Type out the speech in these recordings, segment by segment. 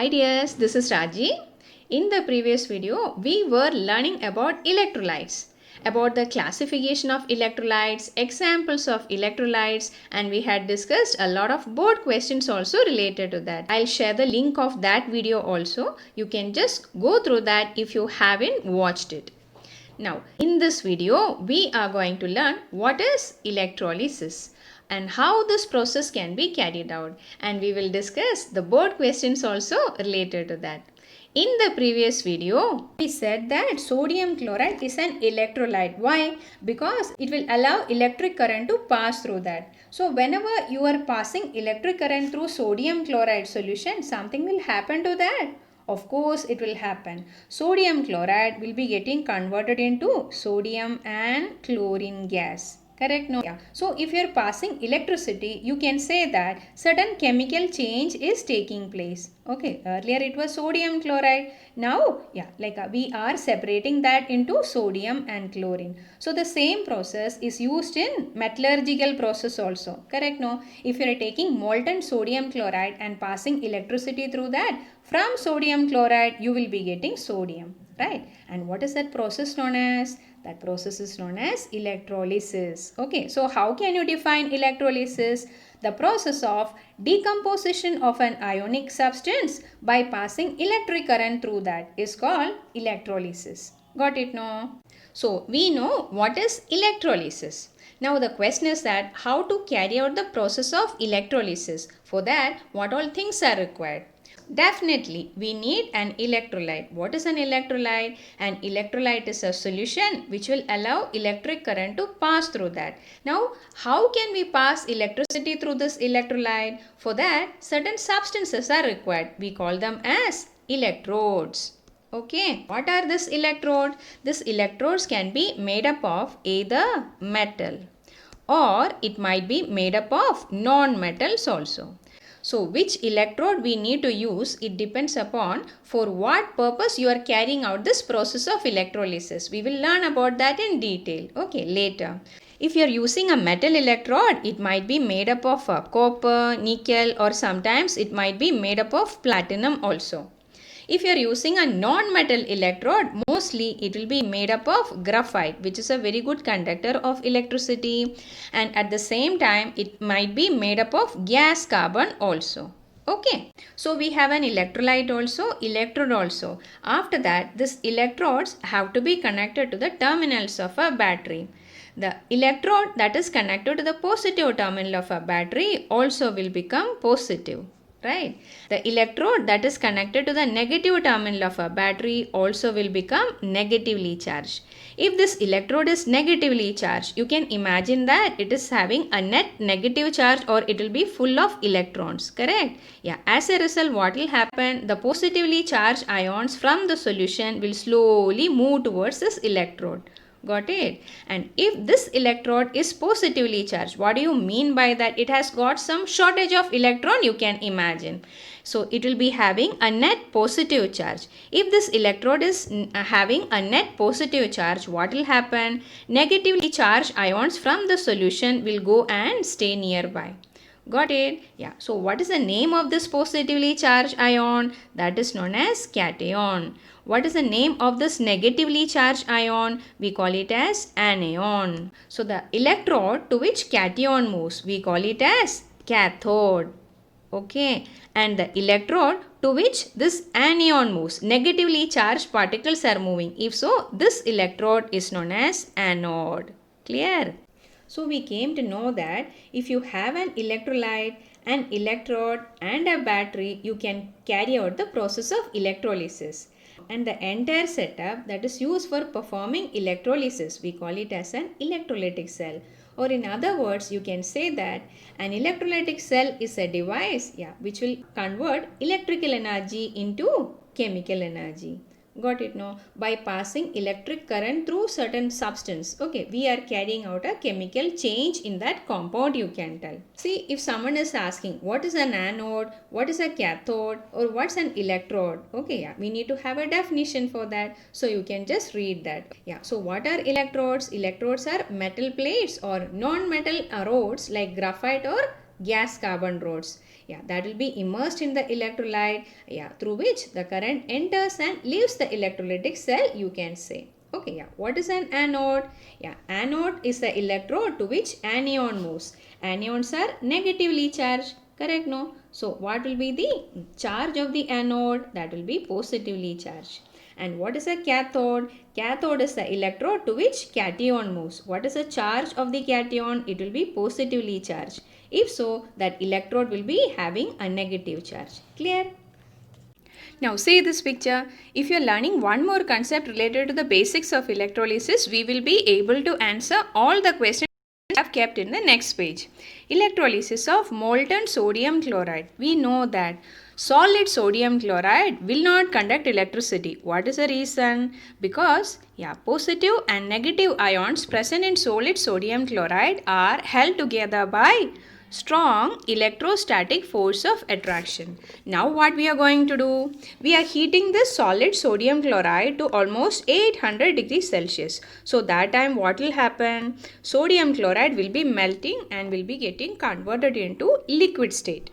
Hi dears, this is Raji. In the previous video, we were learning about electrolytes, about the classification of electrolytes, examples of electrolytes, and we had discussed a lot of board questions also related to that. I'll share the link of that video also. You can just go through that if you haven't watched it. Now, in this video, we are going to learn what is electrolysis and how this process can be carried out, and we will discuss the board questions also related to that. In the previous video, we said that sodium chloride is an electrolyte. Why? Because it will allow electric current to pass through that. So whenever you are passing electric current through sodium chloride solution, something will happen to that. Of course, it will happen. Sodium chloride will be getting converted into sodium and chlorine gas. Correct? No? Yeah. So, if you are passing electricity, you can say that certain chemical change is taking place. Okay. Earlier it was sodium chloride. Now, we are separating that into sodium and chlorine. So, the same process is used in metallurgical process also. Correct? No? If you are taking molten sodium chloride and passing electricity through that, from sodium chloride you will be getting sodium, right? And what is that process known as? That process is known as electrolysis. Okay, so how can you define electrolysis? The process of decomposition of an ionic substance by passing electric current through that is called electrolysis. Got it, no? So we know what is electrolysis. Now the question is that how to carry out the process of electrolysis. For that, what all things are required? Definitely, we need an electrolyte. What is an electrolyte? An electrolyte is a solution which will allow electric current to pass through that. Now, how can we pass electricity through this electrolyte? For that, certain substances are required. We call them as electrodes. Okay, what are these electrodes? These electrodes can be made up of either metal or it might be made up of non-metals also. So which electrode we need to use, it depends upon for what purpose you are carrying out this process of electrolysis. We will learn about that in detail, okay, later. If you are using a metal electrode, it might be made up of copper, nickel, or sometimes it might be made up of platinum also. If you are using a non-metal electrode, mostly it will be made up of graphite, which is a very good conductor of electricity, and at the same time it might be made up of gas carbon also. Okay, so we have an electrolyte also, electrode also. After that, these electrodes have to be connected to the terminals of a battery. The electrode that is connected to the positive terminal of a battery also will become positive. Right? The electrode that is connected to the negative terminal of a battery also will become negatively charged. If this electrode is negatively charged, you can imagine that it is having a net negative charge or it will be full of electrons. Correct? Yeah. As a result, what will happen? The positively charged ions from the solution will slowly move towards this electrode. Got it? And if this electrode is positively charged, what do you mean by that? It has got some shortage of electron, you can imagine. So it will be having a net positive charge. If this electrode is having a net positive charge, what will happen? Negatively charged ions from the solution will go and stay nearby. Got it? Yeah. So what is the name of this positively charged ion? That is known as cation. What is the name of this negatively charged ion? We call it as anion. So the electrode to which cation moves, we call it as cathode. Okay. And the electrode to which this anion moves, negatively charged particles are moving. If so, this electrode is known as anode. Clear? So we came to know that if you have an electrolyte, an electrode and a battery, you can carry out the process of electrolysis. And the entire setup that is used for performing electrolysis, we call it as an electrolytic cell. Or in other words, you can say that an electrolytic cell is a device which will convert electrical energy into chemical energy. Got it, no? By passing electric current through certain substance. Okay, we are carrying out a chemical change in that compound, you can tell. See, if someone is asking what is an anode, what is a cathode, or what's an electrode? Okay, we need to have a definition for that. So you can just read that. So what are electrodes? Electrodes are metal plates or non-metal rods like graphite or gas carbon rods. Yeah, that will be immersed in the electrolyte, yeah, through which the current enters and leaves the electrolytic cell, you can say. Okay, yeah. What is an anode? Yeah, anode is the electrode to which anion moves. Anions are negatively charged. Correct, no? So, what will be the charge of the anode? That will be positively charged. And what is a cathode? Cathode is the electrode to which cation moves. What is the charge of the cation? It will be positively charged. If so, that electrode will be having a negative charge. Clear? Now see this picture. If you are learning one more concept related to the basics of electrolysis, we will be able to answer all the questions we have kept in the next page. Electrolysis of molten sodium chloride. We know that solid sodium chloride will not conduct electricity. What is the reason? Because positive and negative ions present in solid sodium chloride are held together by strong electrostatic force of attraction. Now what we are going to do? We are heating this solid sodium chloride to almost 800 degrees Celsius. So that time what will happen? Sodium chloride will be melting and will be getting converted into liquid state.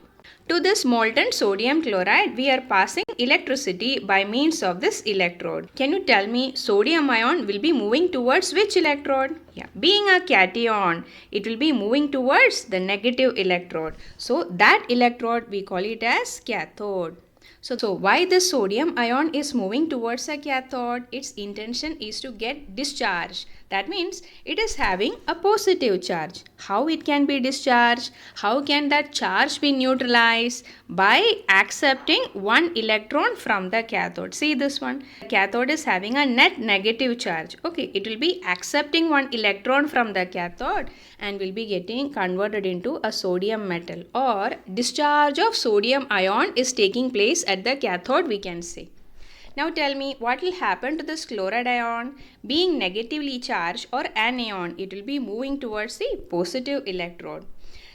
To this molten sodium chloride, we are passing electricity by means of this electrode. Can you tell me sodium ion will be moving towards which electrode? Yeah, being a cation, it will be moving towards the negative electrode. So that electrode we call it as cathode. So why the sodium ion is moving towards a cathode? Its intention is to get discharged. That means it is having a positive charge. How it can be discharged? How can that charge be neutralized? By accepting one electron from the cathode. See this one. The cathode is having a net negative charge. Okay, it will be accepting one electron from the cathode and will be getting converted into a sodium metal, or discharge of sodium ion is taking place at the cathode, we can say. Now tell me what will happen to this chloride ion? Being negatively charged, or anion, it will be moving towards the positive electrode.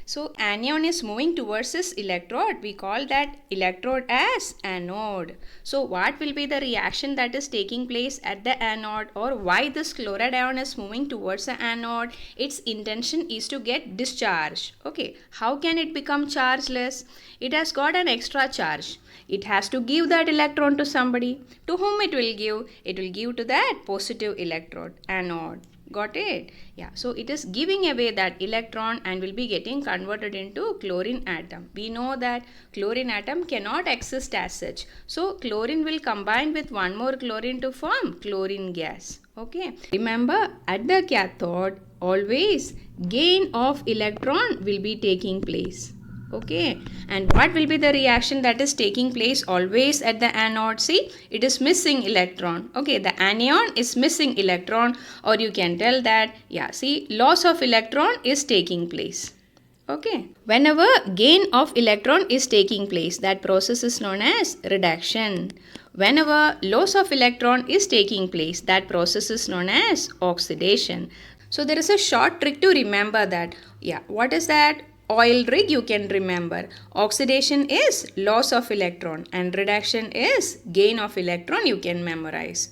So anion is moving towards this electrode. We call that electrode as anode. So what will be the reaction that is taking place at the anode, or why this chloride ion is moving towards the anode? Its intention is to get discharged. Okay, how can it become chargeless? It has got an extra charge. It has to give that electron to somebody. To whom it will give? It will give to that positive electrode, anode. Got it? Yeah, so it is giving away that electron and will be getting converted into chlorine atom. We know that chlorine atom cannot exist as such. So chlorine will combine with one more chlorine to form chlorine gas. Okay. Remember, at the cathode, always gain of electron will be taking place. Okay, and what will be the reaction that is taking place always at the anode? See, it is missing electron. Okay, the anion is missing electron, or you can tell that, see, loss of electron is taking place. Okay, whenever gain of electron is taking place, that process is known as reduction. Whenever loss of electron is taking place, that process is known as oxidation. So there is a short trick to remember that. What is that? Oil rig, you can remember. Oxidation is loss of electron and reduction is gain of electron, you can memorize.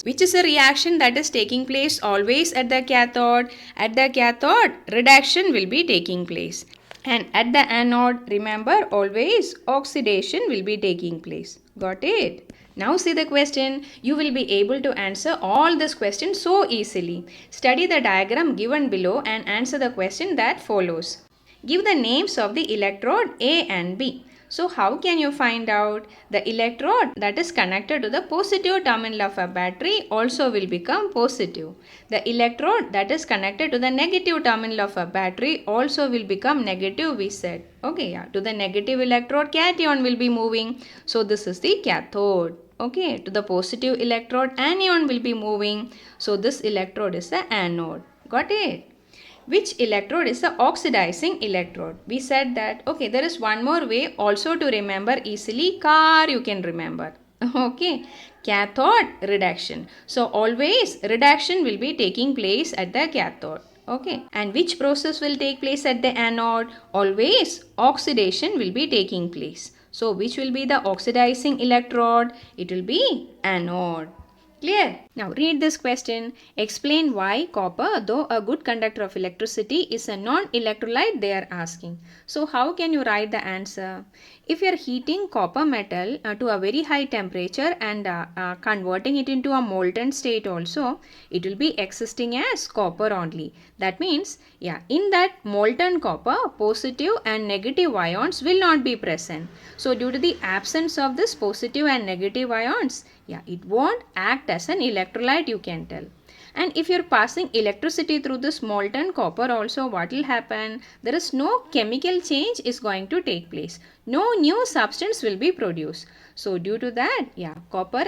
Which is a reaction that is taking place always at the cathode? At the cathode, reduction will be taking place. And at the anode, remember, always oxidation will be taking place. Got it? Now see the question. You will be able to answer all this question so easily. Study the diagram given below and answer the question that follows. Give the names of the electrode A and B. So how can you find out? The electrode that is connected to the positive terminal of a battery also will become positive. The electrode that is connected to the negative terminal of a battery also will become negative, we said. Okay, to the negative electrode, cation will be moving. So this is the cathode. Okay, to the positive electrode, anion will be moving. So this electrode is the anode. Got it? Which electrode is the oxidizing electrode? We said that, okay, there is one more way also to remember easily. Car, you can remember. Okay, cathode, reduction. So always reduction will be taking place at the cathode. Okay, and which process will take place at the anode? Always oxidation will be taking place. So which will be the oxidizing electrode? It will be anode. Clear? Now read this question. Explain why copper, though a good conductor of electricity, is a non-electrolyte they are asking. So how can you write the answer? If you are heating copper metal to a very high temperature and converting it into a molten state also, it will be existing as copper only. That means, in that molten copper, positive and negative ions will not be present. So due to the absence of this positive and negative ions, it won't act as an electrolyte, you can tell. And if you're passing electricity through this molten copper also, what will happen? There is no chemical change is going to take place. No new substance will be produced. So due to that, copper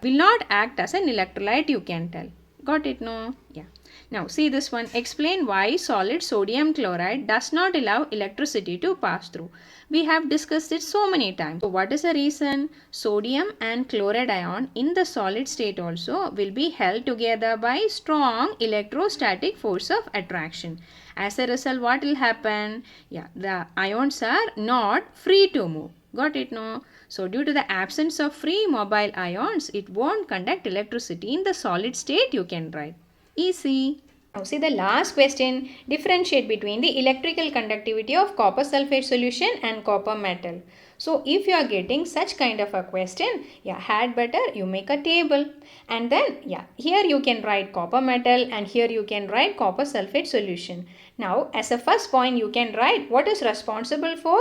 will not act as an electrolyte, you can tell. Got it, no? Yeah. Now see this one. Explain why solid sodium chloride does not allow electricity to pass through. We have discussed it so many times. So what is the reason? Sodium and chloride ion in the solid state also will be held together by strong electrostatic force of attraction. As a result, what will happen? The ions are not free to move. Got it, no? So due to the absence of free mobile ions, it won't conduct electricity in the solid state, you can write. Easy. Now see the last question. Differentiate between the electrical conductivity of copper sulfate solution and copper metal. So if you are getting such kind of a question, had better you make a table. And then here you can write copper metal and here you can write copper sulfate solution. Now as a first point you can write what is responsible for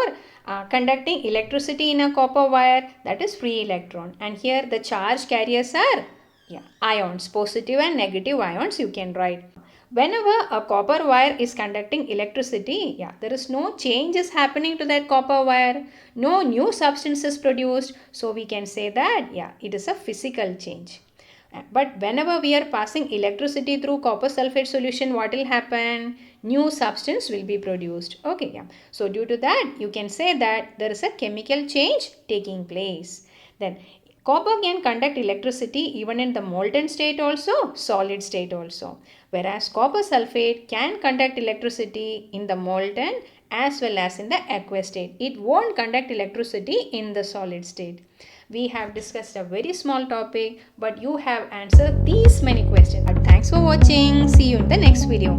conducting electricity in a copper wire, that is free electron. And here the charge carriers are ions, positive and negative ions you can write. Whenever a copper wire is conducting electricity, there is no changes happening to that copper wire. No new substance is produced. So we can say that, it is a physical change. But whenever we are passing electricity through copper sulfate solution, what will happen? New substance will be produced. Okay, So due to that, you can say that there is a chemical change taking place. Then copper can conduct electricity even in the molten state also, solid state also. Whereas copper sulfate can conduct electricity in the molten as well as in the aqueous state. It won't conduct electricity in the solid state. We have discussed a very small topic, but you have answered these many questions. Thanks for watching. See you in the next video.